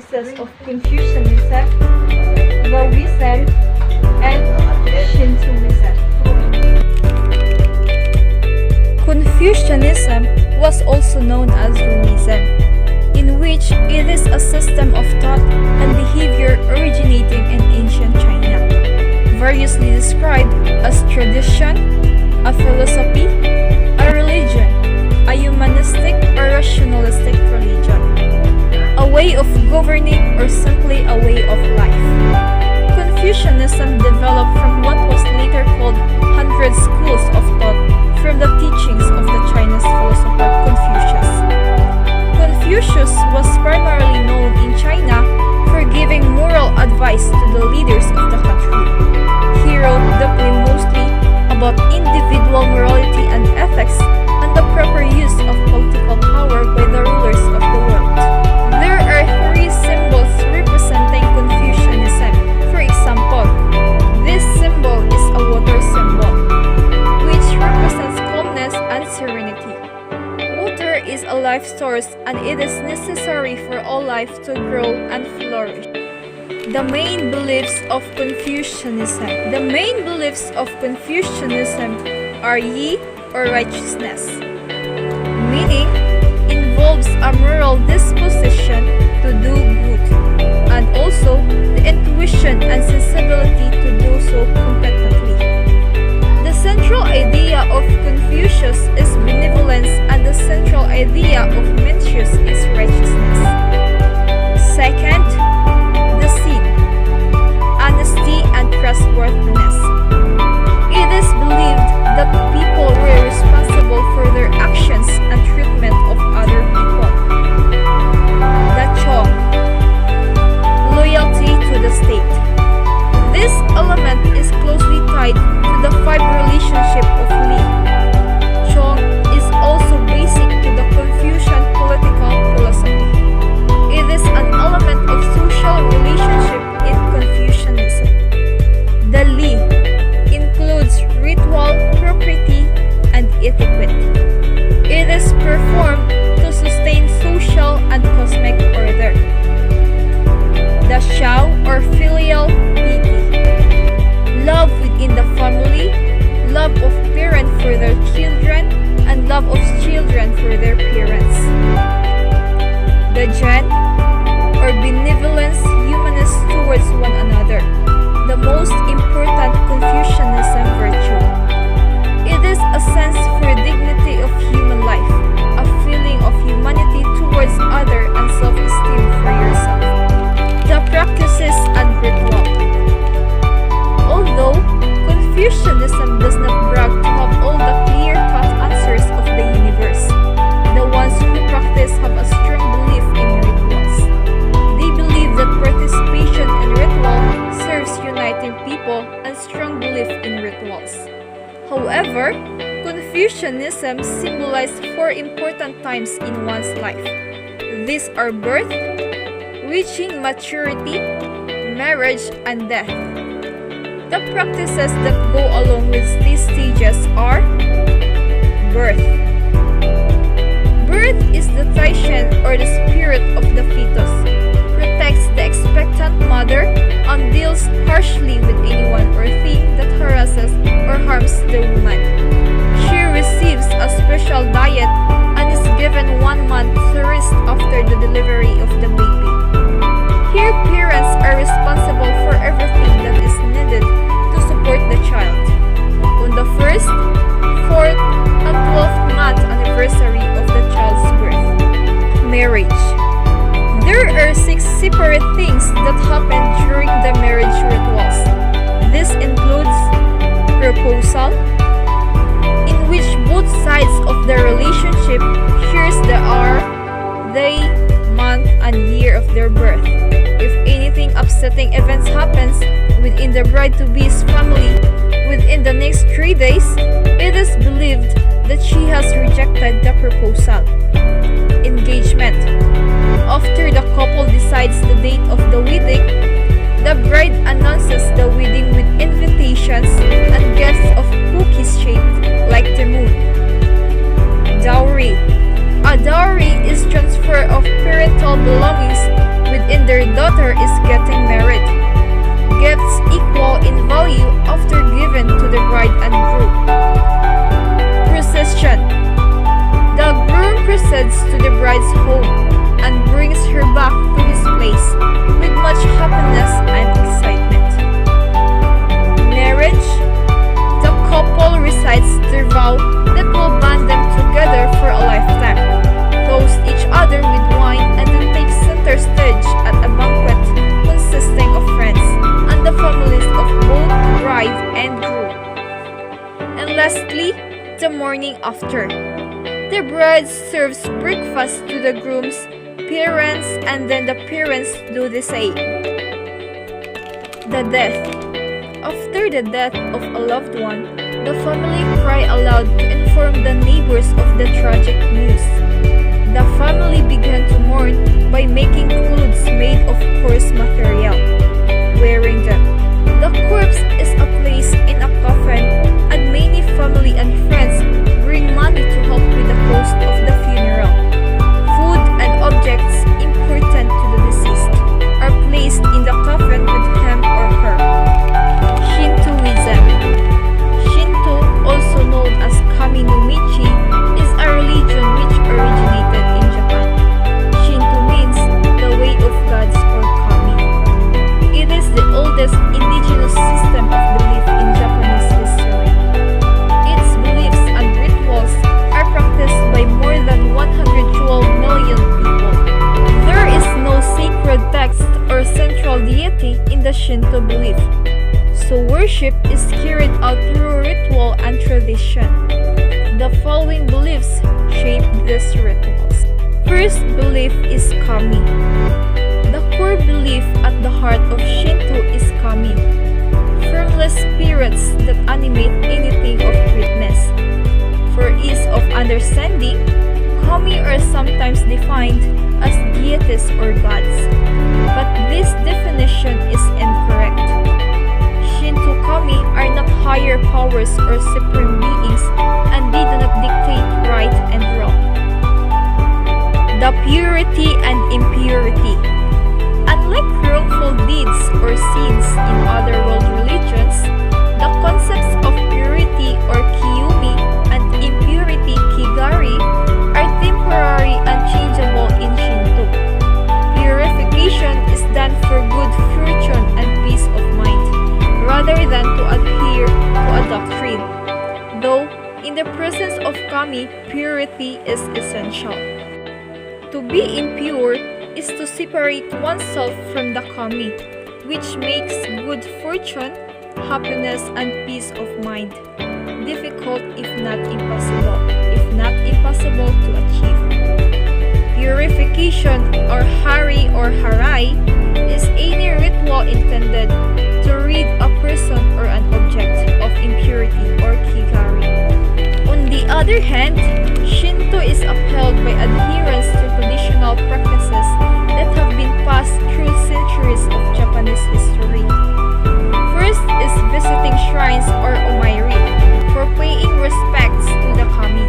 practices of Confucianism, TAOISM, and Shintoism. Confucianism was also known as Ruism, in which it is a system of thought and behavior originating in ancient China, variously described as tradition, a philosophy, a religion, a humanistic or rationalistic religion, a way of governing, or simply a way of life. Confucianism developed from what was later called 100 schools of thought from the teachings of the Chinese philosopher Confucius. Confucius was primarily known in China for giving moral advice to the leaders of the country. He wrote deeply mostly about individual morality and ethics and the proper use of political power by the rulers of the world. There are three symbols representing Confucianism. For example, this symbol is a water symbol, which represents calmness and serenity. Water is a life source and it is necessary for all life to grow and flourish. The main beliefs of Confucianism. The main beliefs of Confucianism are yi, or righteousness, meaning involves a moral disposition to do good, and also the intuition and sensibility to do so competently. The central idea of Confucius is benevolence, and the central idea of Mencius is righteousness. Second, deceit, honesty, and trustworthiness. It is believed that people were responsible for their actions and treatment of other people. The Chong, loyalty to the state. This element is closely tied to the five relationship of Li. Chong is also basic to the Confucian political philosophy. It is an element of social relationship in Confucianism. The Li includes ritual, property, and etiquette. It is performed to sustain social and cosmic order. The Xiao, or filial piety. Love within the family, love of parents for their children, and love of children for their parents. The JHEN, or benevolence, humanist towards one another, the most important Confucianism virtue. It is a sense for dignity of human life, a feeling of humanity towards other, and self-esteem for yourself. The practices and ritual. Although Confucianism does not brag to have all the clear-cut answers of the universe, the ones who practice have a strong belief in rituals. They believe that participation in ritual serves uniting people and strong belief in rituals. However, Confucianism symbolized four important times in one's life. These are birth, reaching maturity, marriage, and death. The practices that go along with these stages are birth. Birth is the Taishen, or the spirit of the fetus, protects the expectant mother, and deals harshly with anyone or thing that harasses or harms the woman. She receives a special diet and is given 1 month to rest after the delivery of the baby. Here, parents are responsible for everything that is needed to support the child. On the 1st, 4th, and 12th month anniversary of the child's birth. Marriage. There are 6 separate things that happen during the marriage rituals. This includes proposal, in which both sides of the relationship shares the hour, day, month, and year of their birth. If anything upsetting events happens within the bride-to-be's family within the next 3 days, it is believed that she has rejected the proposal. Engagement. After the couple decides the date of the wedding, the bride announces the wedding with invitations and gifts of cookies shaped like the moon. Dowry. A dowry is transfer of parental belongings within the bride's home and brings her back to his place with much happiness and excitement. Marriage. The couple recites their vow that will band them together for a lifetime, toast each other with wine, and then take center stage at a banquet consisting of friends and the families of both bride and groom. And lastly, the morning after. The bride serves breakfast to the groom's parents, and then the parents do the same. The death. After the death of a loved one, the family cry aloud to inform the neighbors of the tragic news. The family began to mourn by making clothes made of coarse material, wearing them. The corpse is placed in a coffin, and many family and friends bring money to help with the cost of the funeral. Food and objects important to the deceased are placed in the coffin with him or her. Shintoism. Shinto, also known as Kami no Michi, is a religion which originated in Japan. Shinto means the way of gods or Kami. It is the oldest indigenous system of belief in Japanese history. Its beliefs and rituals are practiced by more than 112 million people. There is no sacred text or central deity in the Shinto belief, so worship is carried out through ritual and tradition. The following beliefs shape these rituals. First belief is Kami. The core belief at the heart of Shinto is Kami, formless spirits that animate anything of greatness. For ease of understanding, Kami are sometimes defined as deities or gods, but this definition is incorrect. Shinto Kami are not higher powers or supreme beings, and they do not dictate right and wrong. The purity and impurity. Unlike wrongful deeds or sins in other world religions, the concepts of purity or kiyumi and impurity kigari are temporary and changeable in Shinto. Purification is done for good fortune and peace of mind, rather than to adhere to a doctrine, though in the presence of Kami, purity is essential. To be impure is to separate oneself from the Kami, which makes good fortune, happiness, and peace of mind difficult if not impossible to achieve. Purification or hari or harai is any ritual intended to rid a person or an object of impurity or kigari. On the other hand, Shinto is upheld by adherents to traditional practices that have been passed through centuries of Japanese history. First is visiting shrines or omairi for paying respects to the Kami.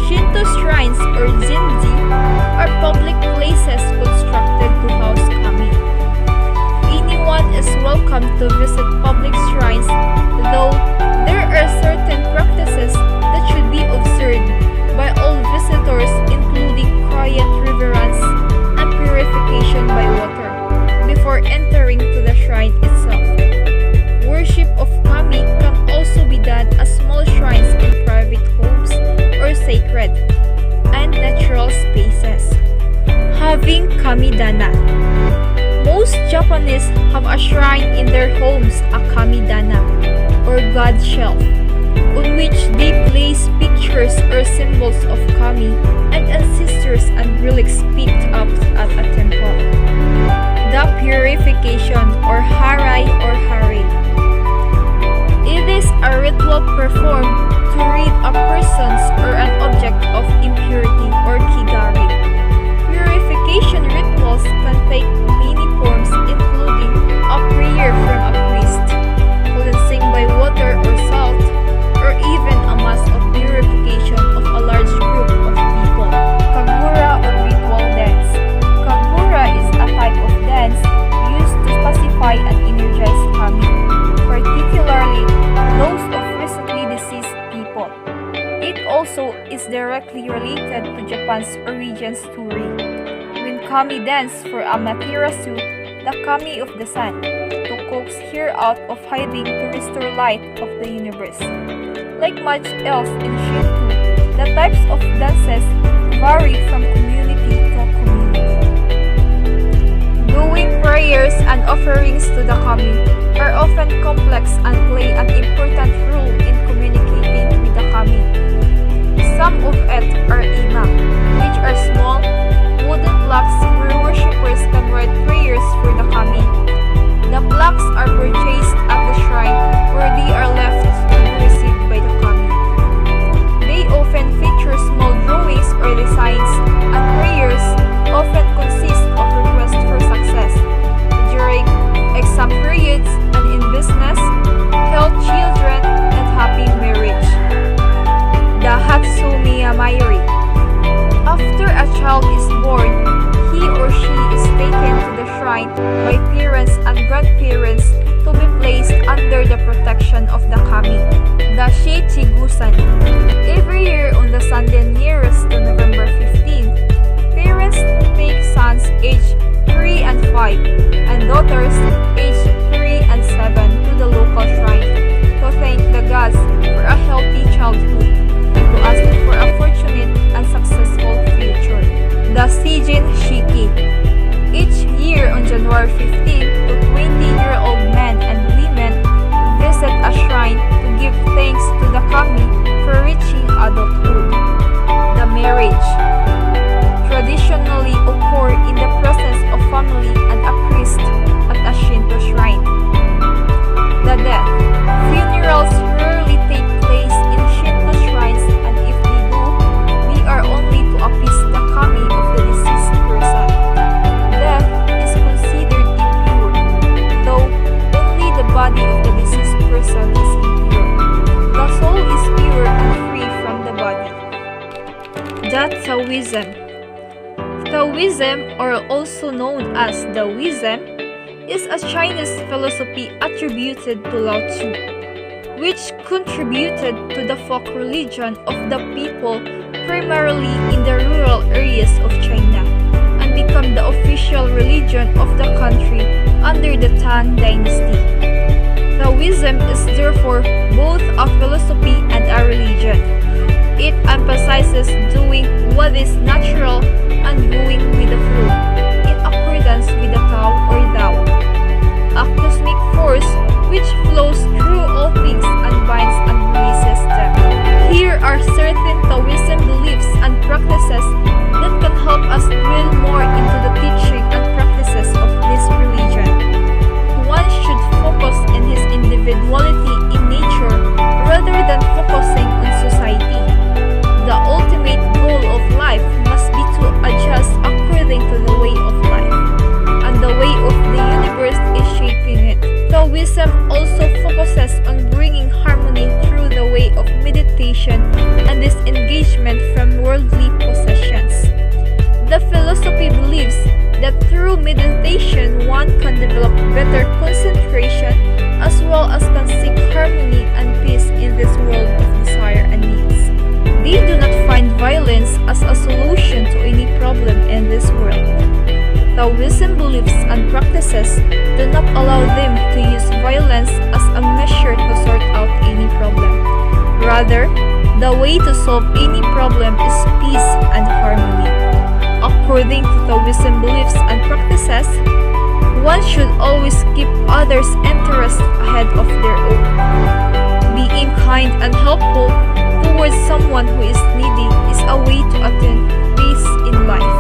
Shinto shrines or zenji are public places constructed to house Kami. Anyone is welcome to visit public shrines, though there are certain practices that should be observed by all visitors, including quiet reverence and purification by water before entering to the shrine itself. Worship of Kami can also be done at small shrines in private homes or sacred and natural spaces. Having Kamidana. Most Japanese have a shrine in their homes, a Kamidana or God shelf, on which they place pictures or symbols of Kami and ancestors and relics picked up at a temple. The purification or harai or hari. It is a ritual performed to rid a person's or an object of impurity or kigari. Purification rituals can take many forms, including a prayer from a priest, cleansing by water or salt, or even a mass of purification of a large group of people. Kagura or ritual dance. Kagura is a type of dance used to pacify and energize Kami, particularly those of recently deceased people. also is directly related to Japan's origin story. When kami danced for Amaterasu, the kami of the sun, to coax her out of hiding to restore light of the universe. Like much else in Shinto, the types of dances vary from community to community. Doing prayers and offerings to the kami are often complex and play an important role in communicating with the kami. Some of it are ima, which are small, wooden blocks where worshippers can write prayers for the kami. The blocks are purchased at the shrine where they are left to be received by the kami. They often feature small drawings or designs, and prayers often consist of requests for success during exam periods and in business, health, children, and happy marriage. The Hatsumiya Mayuri. After a child is born, he or she is taken to the shrine by parents and grandparents to be placed under the protection of the kami, the Shichigusan. Every year on the Sunday nearest to November 15th, parents take sons aged 3 and 5 and daughters aged 3 and 7 to the local shrine to thank the gods for a healthy childhood and to ask for a fortunate and successful future. The Seijin Shiki. Each year on January 15th to 20-year-old men and women visit a shrine to give thanks to the kami for reaching adulthood. The marriage. Traditionally occur in the presence of family and a priest at a Shinto shrine. The death. Funerals rarely take place in Shinto shrines, and if they do, they are only to appease the kami of the deceased person. Death is considered impure, though only the body of the deceased person is impure. The soul is pure and free from the body. The Taoism. Taoism, or also known as Taoism, is a Chinese philosophy attributed to Lao Tzu, which contributed to the folk religion of the people primarily in the rural areas of China, and become the official religion of the country under the Tang Dynasty. Taoism is therefore both a philosophy and a religion. It emphasizes doing what is natural and going with the flow, in accordance with the Tao or Tao, a cosmic force which flows through all things and binds and releases them. Here are certain Taoism beliefs and practices that can help us dwell more into the teaching and practices of this religion. One should focus on his individuality in nature rather than focusing on society. The ultimate goal of life must be to adjust according to the way of life, and the way of the universe is shaping it. Taoism also focuses on bringing harmony through the way of meditation and disengagement from worldly possessions. The philosophy believes that through meditation one can develop better concentration as well as can seek harmony and peace in this world of desire and needs. They do not find violence as a solution to any problem in this world. Taoism beliefs and practices do not allow them to use violence as a measure to sort out any problem. Rather, the way to solve any problem is peace and harmony. According to Taoism beliefs and practices, one should always keep others' interests ahead of their own. Being kind and helpful towards someone who is needy is a way to attain peace in life,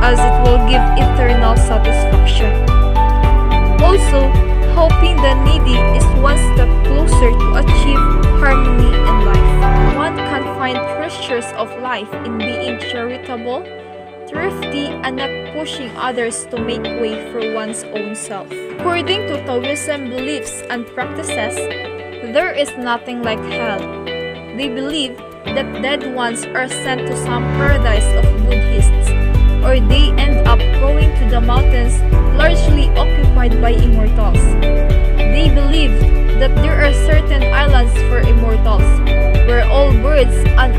as it will give eternal satisfaction. Also, helping the needy is one step closer to achieve harmony in life. One can find treasures of life in being charitable, thrifty, and not pushing others to make way for one's own self. According to Taoism beliefs and practices, there is nothing like hell. They believe that dead ones are sent to some paradise of Buddhists, or they end up going to the mountains largely occupied by immortals. They believe that there are certain islands for immortals, where all birds and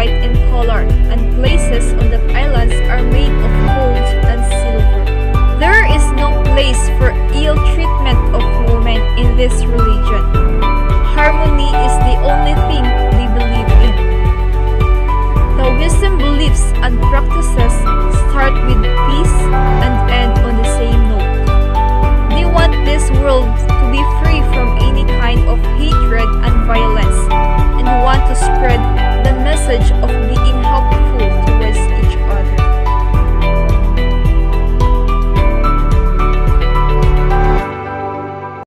white in color, and places on the islands are made of gold and silver. There is no place for ill treatment of women in this religion.